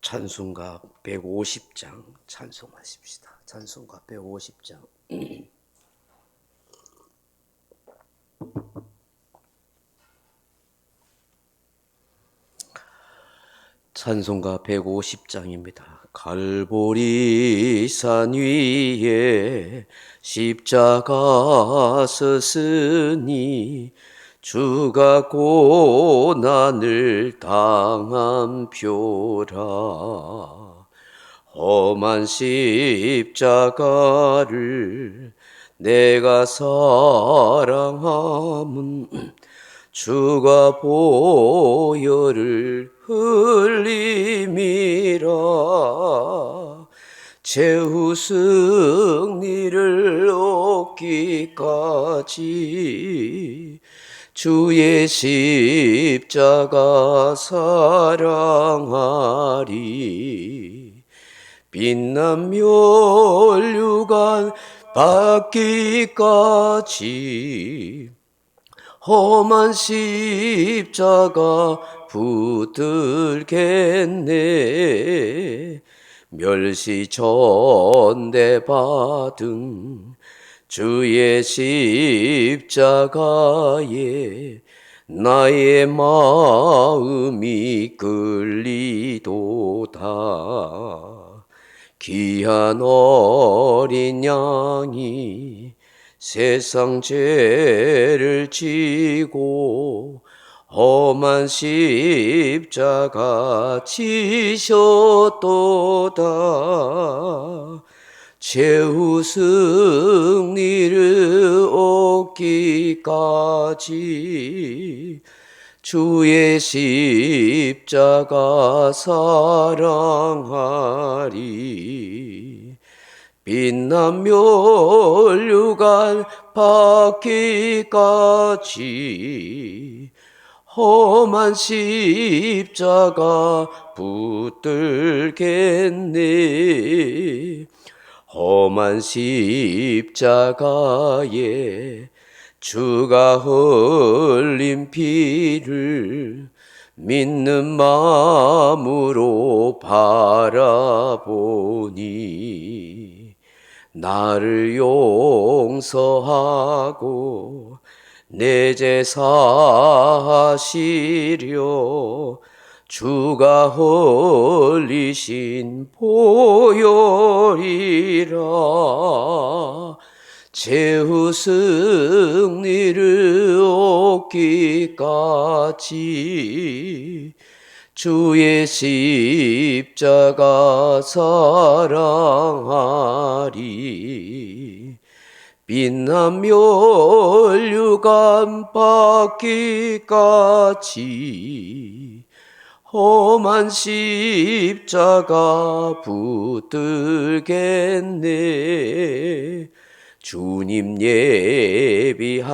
찬송가 150장 찬송하십시다. 찬송가 150장. 찬송가 150장입니다. 갈보리산 위에 십자가 서으니 주가 고난을 당한 표라. 험한 십자가를 내가 사랑함은 주가 보혈을 흘림이라. 최후 승리를 얻기까지 주의 십자가 사랑하리. 빛난 멸류관 받기까지 험한 십자가 붙들겠네. 멸시 전대 받은 주의 십자가에 나의 마음이 끌리도다. 귀한 어린 양이 세상 죄를 지고 험한 십자가 지셨도다. 최후 승리를 얻기까지 주의 십자가 사랑하리. 빛난 멸류관 받기까지 험한 십자가 붙들겠네. 험한 십자가에 주가 흘린 피를 믿는 마음으로 바라보니 나를 용서하고 내 죄 사하시려 주가 흘리신 보혈이라. 최후 승리를 얻기까지 주의 십자가 사랑하리. 빛난 멸류관 받기까지 험한 십자가 붙들겠네. 주님 예비하신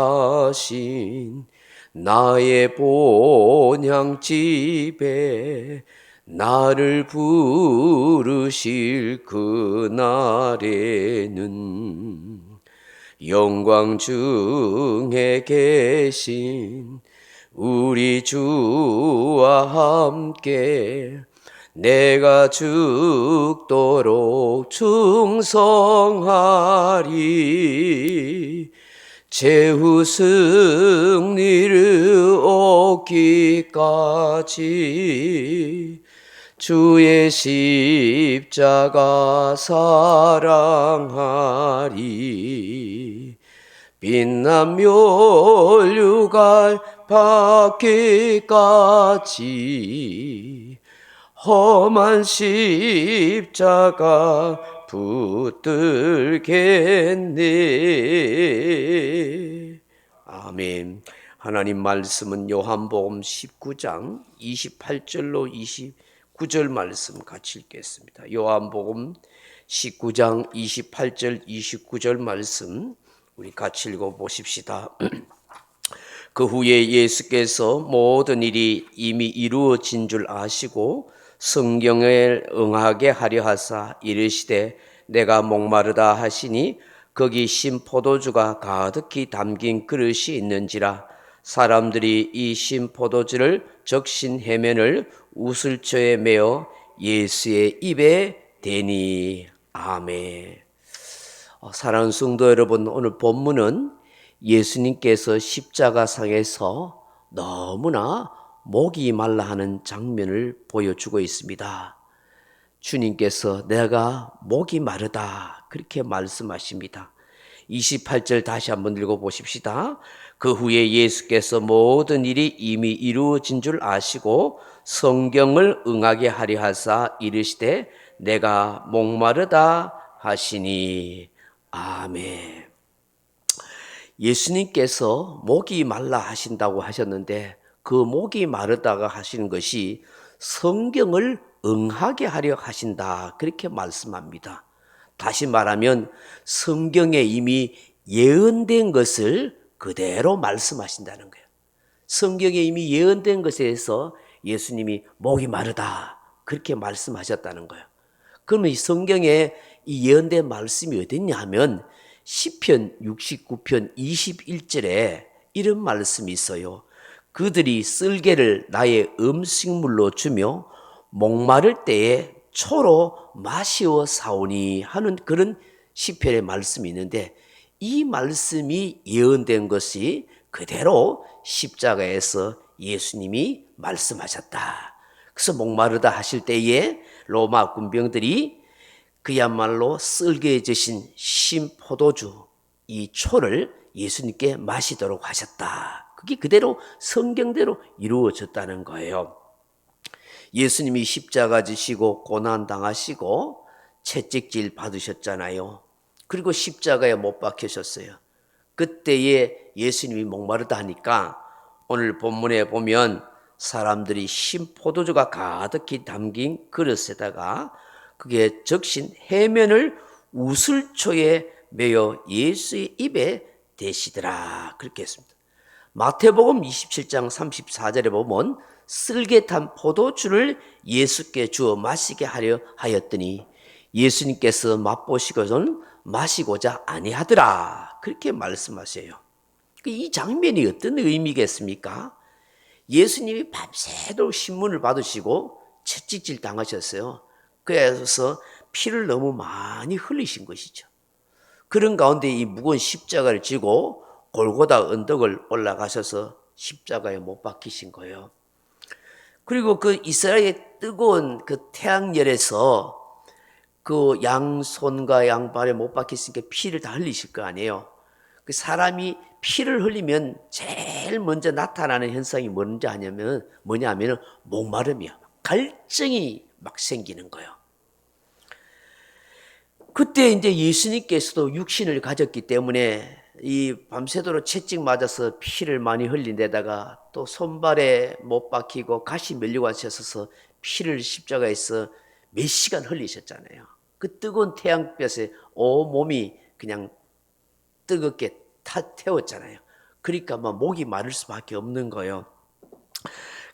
나의 본향집에 나를 부르실 그날에는 영광 중에 계신 우리 주와 함께 내가 죽도록 충성하리. 최후 승리를 얻기까지 주의 십자가 사랑하리. 빛난 멸류관 받기까지 험한 십자가 붙들겠네. 아멘. 하나님 말씀은 요한복음 19장 28절로 29절 말씀 같이 읽겠습니다. 요한복음 19장 28절 29절 말씀 우리 같이 읽어보십시다. 그 후에 예수께서 모든 일이 이미 이루어진 줄 아시고 성경에 응하게 하려 하사 이르시되 내가 목마르다 하시니 거기 신 포도주가 가득히 담긴 그릇이 있는지라. 사람들이 이 신 포도주를 적신 해면을 우슬초에 메어 예수의 입에 대니. 아멘. 사랑하는 성도 여러분, 오늘 본문은 예수님께서 십자가상에서 너무나 목이 말라 하는 장면을 보여주고 있습니다. 주님께서 내가 목이 마르다 그렇게 말씀하십니다. 28절 다시 한번 읽어보십시다. 그 후에 예수께서 모든 일이 이미 이루어진 줄 아시고 성경을 응하게 하려 하사 이르시되 내가 목마르다 하시니. 아멘. 예수님께서 목이 말라 하신다고 하셨는데 그 목이 마르다가 하시는 것이 성경을 응하게 하려 하신다 그렇게 말씀합니다. 다시 말하면 성경에 이미 예언된 것을 그대로 말씀하신다는 거예요. 성경에 이미 예언된 것에 대해서 예수님이 목이 마르다 그렇게 말씀하셨다는 거예요. 그러면 이 성경에 이 예언된 말씀이 어딨냐 하면 시편 69편 21절에 이런 말씀이 있어요. 그들이 쓸개를 나의 음식물로 주며 목마를 때에 초로 마시어 사오니 하는 그런 시편의 말씀이 있는데 이 말씀이 예언된 것이 그대로 십자가에서 예수님이 말씀하셨다. 그래서 목마르다 하실 때에 로마 군병들이 그야말로 쓸개해주신 신포도주 이 초를 예수님께 마시도록 하셨다. 그게 그대로 성경대로 이루어졌다는 거예요. 예수님이 십자가 지시고 고난 당하시고 채찍질 받으셨잖아요. 그리고 십자가에 못 박히셨어요. 그때에 예수님이 목마르다 하니까 오늘 본문에 보면 사람들이 신포도주가 가득히 담긴 그릇에다가 그게 적신 해면을 우슬초에 매어 예수의 입에 대시더라 그렇게 했습니다. 마태복음 27장 34절에 보면 쓸개 탄 포도주를 예수께 주어 마시게 하려 하였더니 예수님께서 맛보시고는 마시고자 아니하더라 그렇게 말씀하세요. 이 장면이 어떤 의미겠습니까? 예수님이 밤새도록 신문을 받으시고 채찍질 당하셨어요. 그래서 피를 너무 많이 흘리신 것이죠. 그런 가운데 이 무거운 십자가를 지고 골고다 언덕을 올라가셔서 십자가에 못 박히신 거예요. 그리고 그 이스라엘의 뜨거운 그 태양열에서 그 양손과 양발에 못 박혔으니까 피를 다 흘리실 거 아니에요. 그 사람이 피를 흘리면 제일 먼저 나타나는 현상이 뭐냐면 목마름이야. 갈증이 막 생기는 거예요. 그때 이제 예수님께서도 육신을 가졌기 때문에 이 밤새도록 채찍 맞아서 피를 많이 흘린 데다가 또 손발에 못 박히고 가시 밀리고 하셔서 피를 십자가에서 몇 시간 흘리셨잖아요. 그 뜨거운 태양볕에 온몸이 그냥 뜨겁게 태웠잖아요. 그러니까 막 목이 마를 수밖에 없는 거예요.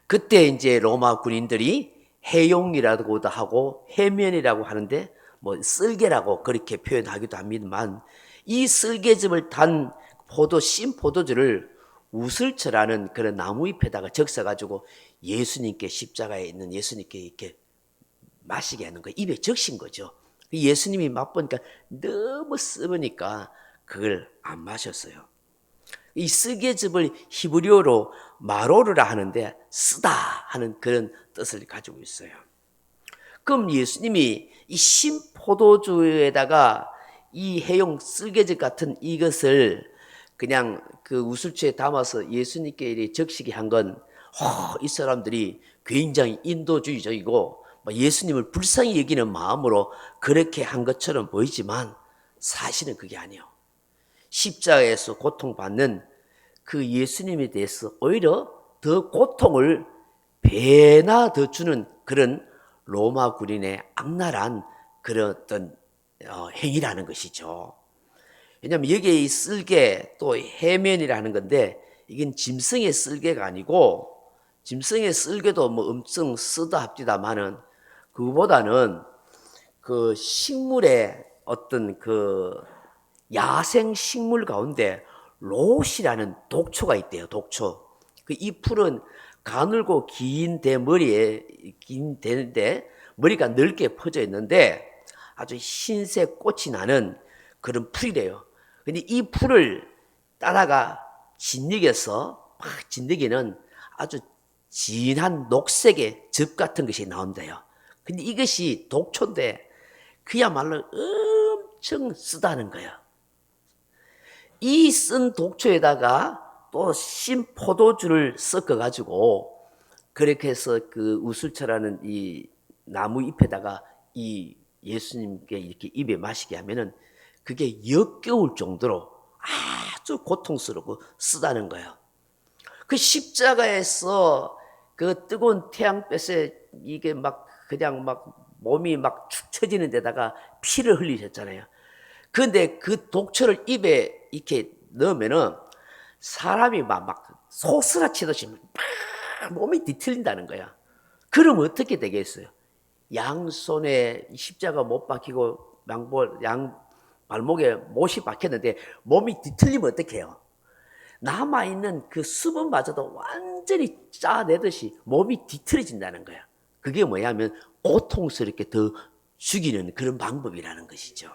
그때 이제 로마 군인들이 해용이라고도 하고 해면이라고 하는데 뭐 쓸개라고 그렇게 표현하기도 합니다만 이 쓸개즙을 단 신 포도주를 우슬초라는 그런 나무잎에다가 적셔가지고 예수님께 십자가에 있는 예수님께 이렇게 마시게 하는 거예요. 입에 적신 거죠. 예수님이 맛보니까 너무 씁으니까 그걸 안 마셨어요. 이 쓸개즙을 히브리어로 마로르라 하는데 쓰다 하는 그런 뜻을 가지고 있어요. 그럼 예수님이 이 신포도주에다가 이 해용 쓸개즙 같은 이것을 그냥 그 우슬초에 담아서 예수님께 적시게 한 건 이 사람들이 굉장히 인도주의적이고 예수님을 불쌍히 여기는 마음으로 그렇게 한 것처럼 보이지만 사실은 그게 아니에요. 십자가에서 고통받는 그 예수님에 대해서 오히려 더 고통을 배나 더 주는 그런 로마 군인의 악랄한 그런 어떤 행위라는 것이죠. 왜냐하면 여기에 이 쓸개 또 해면이라는 건데 이건 짐승의 쓸개가 아니고 짐승의 쓸개도 뭐 엄청 쓰다 합디다마는 그거보다는 그 식물의 어떤 그 야생 식물 가운데 롯이라는 독초가 있대요. 독초. 그 이 풀은 가늘고 긴 대머리에 긴 대인데 머리가 넓게 퍼져 있는데 아주 흰색 꽃이 나는 그런 풀이래요. 근데 이 풀을 따다가 진흙에서 막 진흙에는 아주 진한 녹색의 즙 같은 것이 나온대요. 근데 이것이 독초인데 그야말로 엄청 쓰다는 거예요. 이 쓴 독초에다가 또 신 포도주를 섞어가지고 그렇게 해서 그 우술차라는 이 나무 잎에다가 이 예수님께 이렇게 입에 마시게 하면은 그게 역겨울 정도로 아주 고통스럽고 쓰다는 거예요. 그 십자가에서 그 뜨거운 태양볕에 이게 막 그냥 막 몸이 막 축 처지는 데다가 피를 흘리셨잖아요. 그런데 그 독초를 입에 이렇게 넣으면은 사람이 막 소스라치듯이 막 몸이 뒤틀린다는 거야. 그럼 어떻게 되겠어요? 양손에 십자가 못 박히고 양 발목에 못이 박혔는데 몸이 뒤틀리면 어떡해요? 남아있는 그 수분마저도 완전히 짜내듯이 몸이 뒤틀어진다는 거야. 그게 뭐냐면 고통스럽게 더 죽이는 그런 방법이라는 것이죠.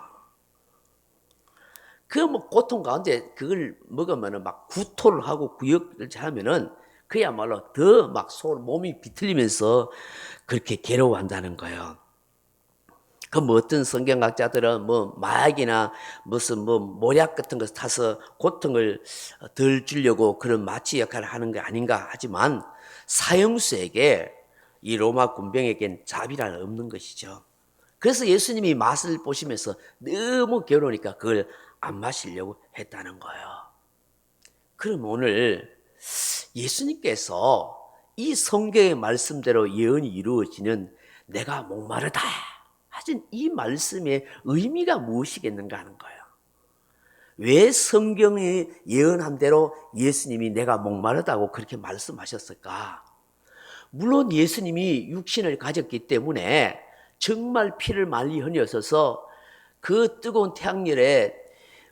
그 뭐 고통 가운데 그걸 먹으면은 막 구토를 하고 구역을 하면은 그야말로 더 막 몸이 비틀리면서 그렇게 괴로워한다는 거예요. 그 뭐 어떤 성경학자들은 뭐 마약이나 무슨 뭐 모약 같은 거 타서 고통을 덜 주려고 그런 마취 역할을 하는 게 아닌가 하지만 사형수에게 이 로마 군병에겐 자비란 없는 것이죠. 그래서 예수님이 맛을 보시면서 너무 괴로우니까 그걸 안 마시려고 했다는 거예요. 그럼 오늘 예수님께서 이 성경의 말씀대로 예언이 이루어지는 내가 목마르다 하신 이 말씀의 의미가 무엇이겠는가 하는 거예요. 왜 성경이 예언한 대로 예수님이 내가 목마르다고 그렇게 말씀하셨을까? 물론 예수님이 육신을 가졌기 때문에 정말 피를 많이 흘렸어서 그 뜨거운 태양열에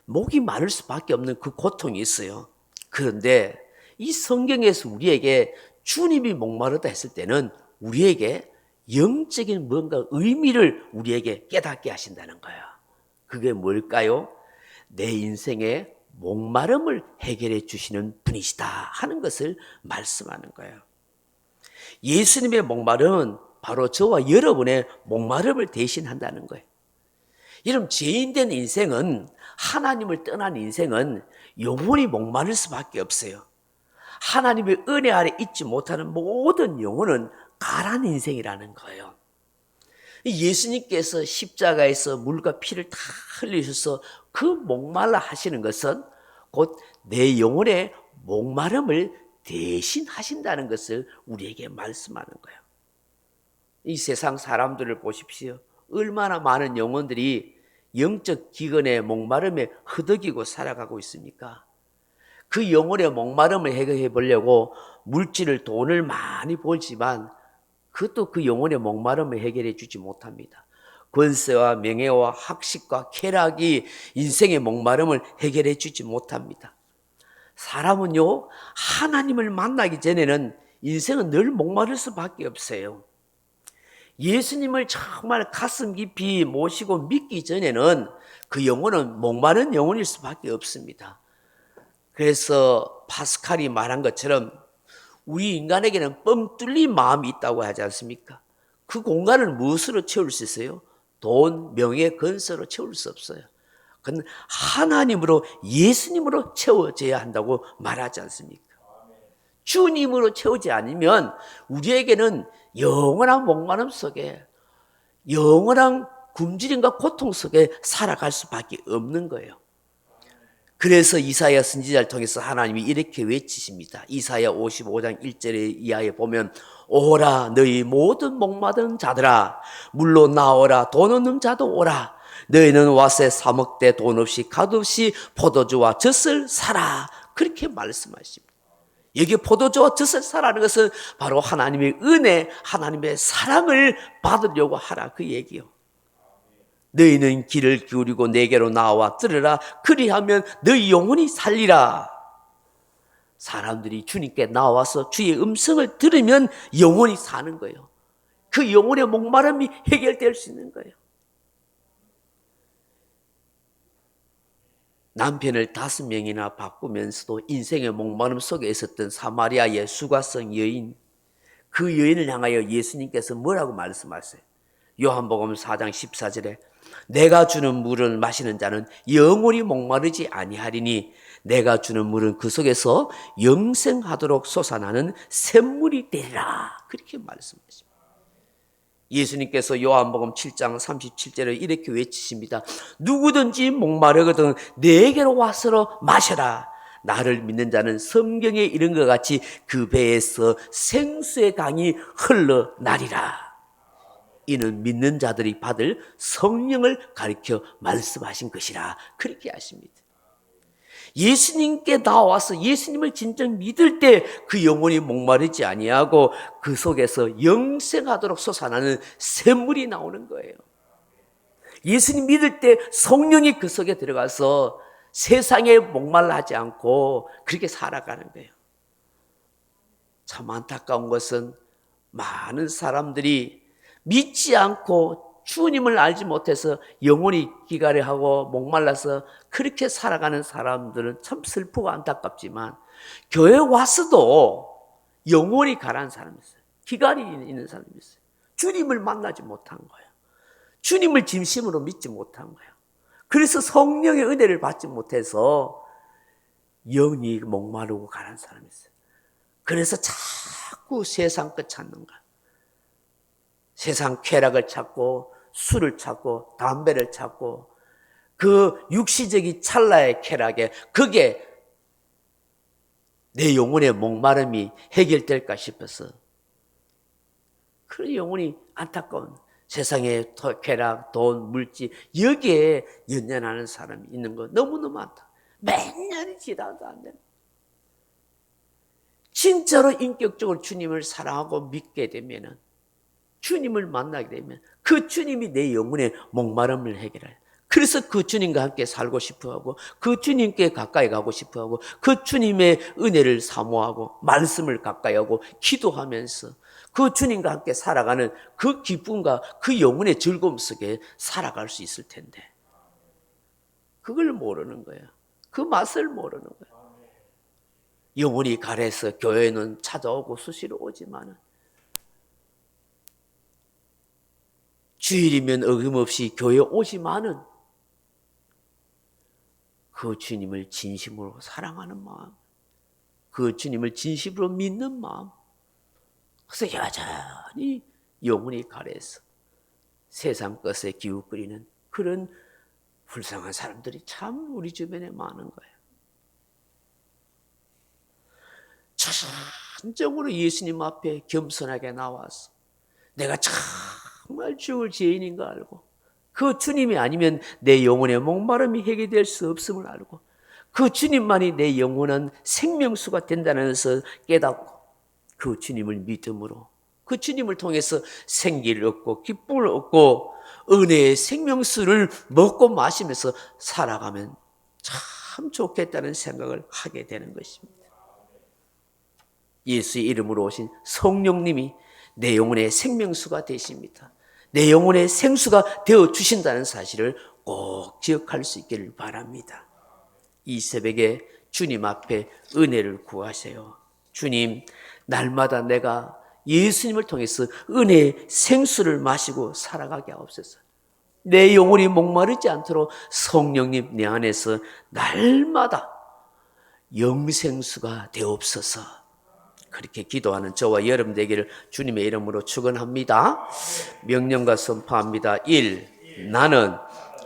목이 마를 수밖에 없는 그 고통이 있어요. 그런데 이 성경에서 우리에게 주님이 목마르다 했을 때는 우리에게 영적인 뭔가 의미를 우리에게 깨닫게 하신다는 거예요. 그게 뭘까요? 내 인생의 목마름을 해결해 주시는 분이시다 하는 것을 말씀하는 거예요. 예수님의 목마름은 바로 저와 여러분의 목마름을 대신한다는 거예요. 여러분, 죄인된 인생은, 하나님을 떠난 인생은 영원히 목마를 수밖에 없어요. 하나님의 은혜 아래 있지 못하는 모든 영혼은 가란 인생이라는 거예요. 예수님께서 십자가에서 물과 피를 다 흘리셔서 그 목말라 하시는 것은 곧 내 영혼의 목마름을 대신하신다는 것을 우리에게 말씀하는 거예요. 이 세상 사람들을 보십시오. 얼마나 많은 영혼들이 영적 기근에 목마름에 허덕이고 살아가고 있습니까? 그 영혼의 목마름을 해결해 보려고 물질을 돈을 많이 벌지만 그것도 그 영혼의 목마름을 해결해 주지 못합니다. 권세와 명예와 학식과 쾌락이 인생의 목마름을 해결해 주지 못합니다. 사람은요, 하나님을 만나기 전에는 인생은 늘 목마를 수밖에 없어요. 예수님을 정말 가슴 깊이 모시고 믿기 전에는 그 영혼은 목마른 영혼일 수밖에 없습니다. 그래서 파스칼이 말한 것처럼 우리 인간에게는 뻥 뚫린 마음이 있다고 하지 않습니까? 그 공간을 무엇으로 채울 수 있어요? 돈, 명예, 건설로 채울 수 없어요. 그건 하나님으로, 예수님으로 채워져야 한다고 말하지 않습니까? 주님으로 채우지 않으면 우리에게는 영원한 목마름 속에, 영원한 굶주림과 고통 속에 살아갈 수밖에 없는 거예요. 그래서 이사야 선지자를 통해서 하나님이 이렇게 외치십니다. 이사야 55장 1절에 이하에 보면 오라 너희 모든 목마른 자들아 물로 나오라 돈 없는 자도 오라 너희는 와서 사 먹되 돈 없이 값없이 포도주와 젖을 사라 그렇게 말씀하십니다. 여기 포도주와 젖을 사라는 것은 바로 하나님의 은혜, 하나님의 사랑을 받으려고 하라 그 얘기요. 너희는 귀를 기울이고 내게로 나와 들으라 그리하면 너희 영혼이 살리라. 사람들이 주님께 나와서 주의 음성을 들으면 영혼이 사는 거예요. 그 영혼의 목마름이 해결될 수 있는 거예요. 남편을 5명이나 바꾸면서도 인생의 목마름 속에 있었던 사마리아의 수가성 여인, 그 여인을 향하여 예수님께서 뭐라고 말씀하세요? 요한복음 4장 14절에 내가 주는 물을 마시는 자는 영원히 목마르지 아니하리니 내가 주는 물은 그 속에서 영생하도록 솟아나는 샘물이 되리라. 그렇게 말씀하십니다. 예수님께서 요한복음 7장 37절에 이렇게 외치십니다. 누구든지 목마르거든 내게로 와서 마셔라. 나를 믿는 자는 성경에 이른 것 같이 그 배에서 생수의 강이 흘러나리라. 이는 믿는 자들이 받을 성령을 가리켜 말씀하신 것이라. 그렇게 하십니다. 예수님께 나와서 예수님을 진정 믿을 때 그 영혼이 목마르지 아니하고 그 속에서 영생하도록 솟아나는 샘물이 나오는 거예요. 예수님 믿을 때 성령이 그 속에 들어가서 세상에 목말라 하지 않고 그렇게 살아가는 거예요. 참 안타까운 것은 많은 사람들이 믿지 않고 주님을 알지 못해서 영혼이 기가려하고 목말라서 그렇게 살아가는 사람들은 참 슬프고 안타깝지만 교회 와서도 영혼이 가라앉은 사람이 있어요. 기갈이 있는 사람이 있어요. 주님을 만나지 못한 거예요. 주님을 진심으로 믿지 못한 거예요. 그래서 성령의 은혜를 받지 못해서 영이 목마르고 가라앉은 사람이 있어요. 그래서 자꾸 세상 것 찾는 거예요. 세상 쾌락을 찾고 술을 찾고 담배를 찾고 그 육시적인 찰나의 쾌락에 그게 내 영혼의 목마름이 해결될까 싶어서 그런 영혼이 안타까운 세상의 쾌락, 돈, 물질 여기에 연연하는 사람이 있는 거 너무너무 많다. 몇 년이 지나도 안 되는. 진짜로 인격적으로 주님을 사랑하고 믿게 되면은 주님을 만나게 되면 그 주님이 내 영혼의 목마름을 해결해요. 그래서 그 주님과 함께 살고 싶어하고 그 주님께 가까이 가고 싶어하고 그 주님의 은혜를 사모하고 말씀을 가까이 하고 기도하면서 그 주님과 함께 살아가는 그 기쁨과 그 영혼의 즐거움 속에 살아갈 수 있을 텐데 그걸 모르는 거예요. 그 맛을 모르는 거예요. 영혼이 가래서 교회는 찾아오고 수시로 오지만은 주일이면 어김없이 교회 오지만은 그 주님을 진심으로 사랑하는 마음, 그 주님을 진심으로 믿는 마음, 그래서 여전히 영혼이 가래서 세상 것에 기웃거리는 그런 불쌍한 사람들이 참 우리 주변에 많은 거예요. 전적으로 예수님 앞에 겸손하게 나와서 내가 정말 죽을 죄인인 거 알고 그 주님이 아니면 내 영혼의 목마름이 해결될 수 없음을 알고 그 주님만이 내 영원한 생명수가 된다는 것을 깨닫고 그 주님을 믿음으로 그 주님을 통해서 생기를 얻고 기쁨을 얻고 은혜의 생명수를 먹고 마시면서 살아가면 참 좋겠다는 생각을 하게 되는 것입니다. 예수의 이름으로 오신 성령님이 내 영혼의 생명수가 되십니다. 내 영혼의 생수가 되어 주신다는 사실을 꼭 기억할 수 있기를 바랍니다. 이 새벽에 주님 앞에 은혜를 구하세요. 주님, 날마다 내가 예수님을 통해서 은혜의 생수를 마시고 살아가게 하옵소서. 내 영혼이 목마르지 않도록 성령님 내 안에서 날마다 영생수가 되옵소서. 그렇게 기도하는 저와 여러분 되기를 주님의 이름으로 축원합니다. 명령과 선포합니다. 1. 나는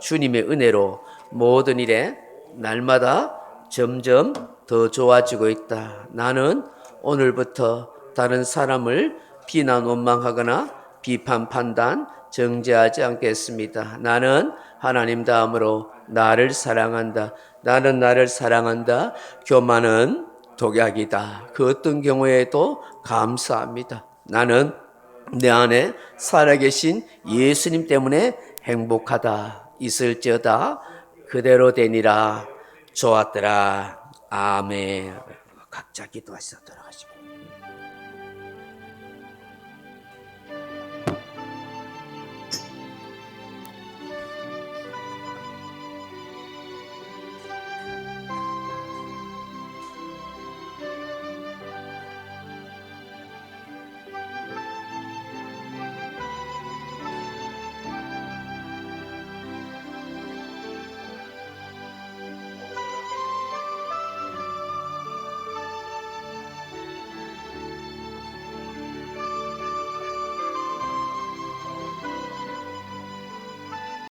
주님의 은혜로 모든 일에 날마다 점점 더 좋아지고 있다. 나는 오늘부터 다른 사람을 비난 원망하거나 비판 판단 정죄하지 않겠습니다. 나는 하나님 다음으로 나를 사랑한다. 나는 나를 사랑한다. 교만은 독약이다. 그 어떤 경우에도 감사합니다. 나는 내 안에 살아계신 예수님 때문에 행복하다. 있을지어다 그대로 되니라. 좋았더라. 아멘. 각자 기도하시도록 하십니다.